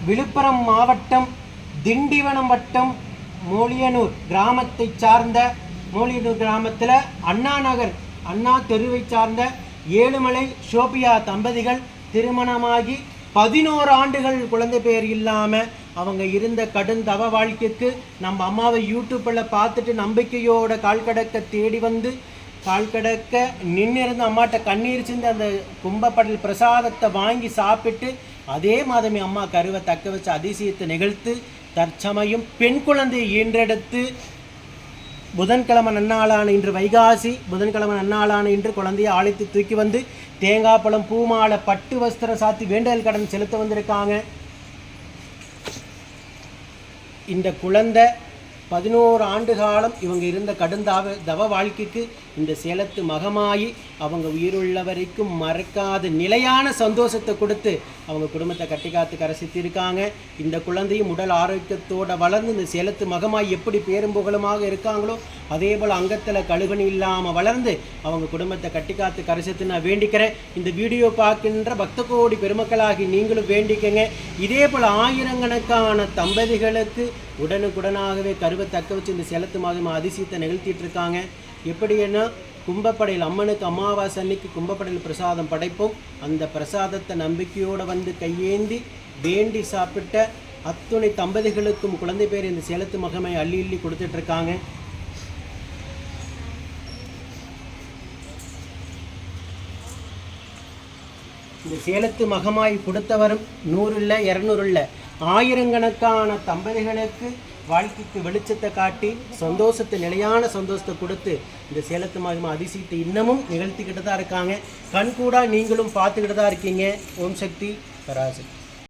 விழுப்புரம் மாவட்டம் திண்டிவனம் வட்டம் மோலியனூர் கிராமத்தை சார்ந்த மோலியனூர் கிராமத்தில் அண்ணா நகர் அண்ணா தெருவை சார்ந்த ஏழுமலை ஷோபியா தம்பதிகள் திருமணமாகி 11 ஆண்டுகள் குழந்தை பேர் இல்லாமல் அவங்க இருந்த கடும் தவ வாழ்க்கைக்கு நம்ம அம்மாவை யூடியூப்பில் பார்த்துட்டு நம்பிக்கையோட கால் கடக்க தேடி வந்து கால் கடக்க நின்னிருந்து அம்மாட்ட கண்ணீர் சிந்து அந்த கும்பப்படல் பிரசாதத்தை வாங்கி சாப்பிட்டு அதே மாதமே அம்மா கருவை தக்க வச்சு அதிசயத்தை நிகழ்த்து தற்சமயம் பெண் குழந்தையை ஈன்றெடுத்து புதன்கிழமை நன்னாளான இன்று வைகாசி புதன்கிழமை நன்னாளான இன்று குழந்தையை அழைத்து தூக்கி வந்து தேங்காய் பழம் பூமாலை பட்டு வஸ்திரம் சாத்தி வேண்டுதல் கடன் செலுத்த வந்திருக்காங்க. இந்த குழந்தை 11 ஆண்டு காலம் இவங்க இருந்த கடும் தவ வாழ்க்கைக்கு இந்த சேலத்து மகமாயி அவங்க உயிருள்ள வரைக்கும் மறக்காத நிலையான சந்தோஷத்தை கொடுத்து அவங்க குடும்பத்தை கட்டி காத்து கரைசித்திருக்காங்க. இந்த குழந்தையும் உடல் ஆரோக்கியத்தோடு வளர்ந்து இந்த சேலத்து மகமாயி எப்படி பேரும் புகழுமாக இருக்காங்களோ அதே போல் அங்கத்தில் கழுகணி இல்லாமல் வளர்ந்து அவங்க குடும்பத்தை கட்டி காத்து கரைசத்து நான் வேண்டிக்கிறேன். இந்த வீடியோ பார்க்கின்ற பக்த கோடி பெருமக்களாகி நீங்களும் வேண்டிக்கங்க. இதே போல் ஆயிரக்கணக்கான தம்பதிகளுக்கு உடனுக்குடனாகவே கருவை தக்க வச்சு இந்த சேலத்து மாதம் அதிசயத்தை நிகழ்த்திட்டு இருக்காங்க. எப்படின்னா கும்பப்படையில் அம்மனுக்கு அமாவாசை அன்னைக்கு கும்பப்படையில் பிரசாதம் படைப்போம். அந்த பிரசாதத்தை நம்பிக்கையோடு வந்து கையேந்தி வேண்டி சாப்பிட்ட அத்துணை தம்பதிகளுக்கும் குழந்தை பேர் இந்த சேலத்து மகமை அள்ளி அள்ளி கொடுத்துட்ருக்காங்க. இந்த சேலத்து மகமாய் கொடுத்தவரும் 100 இல்லை 200 இல்லை ஆயிரக்கணக்கான தம்பதிகளுக்கு வாழ்க்கைக்கு வெளிச்சத்தை காட்டி சந்தோஷத்தை நிலையான சந்தோஷத்தை கொடுத்து இந்த சேலத்து மகமா அதிசயத்தை இன்னமும் நிகழ்த்திக்கிட்டு தான் இருக்காங்க. கண்கூடா நீங்களும் பார்த்துக்கிட்டு தான் இருக்கீங்க. ஓம் சக்தி பராசக்தி.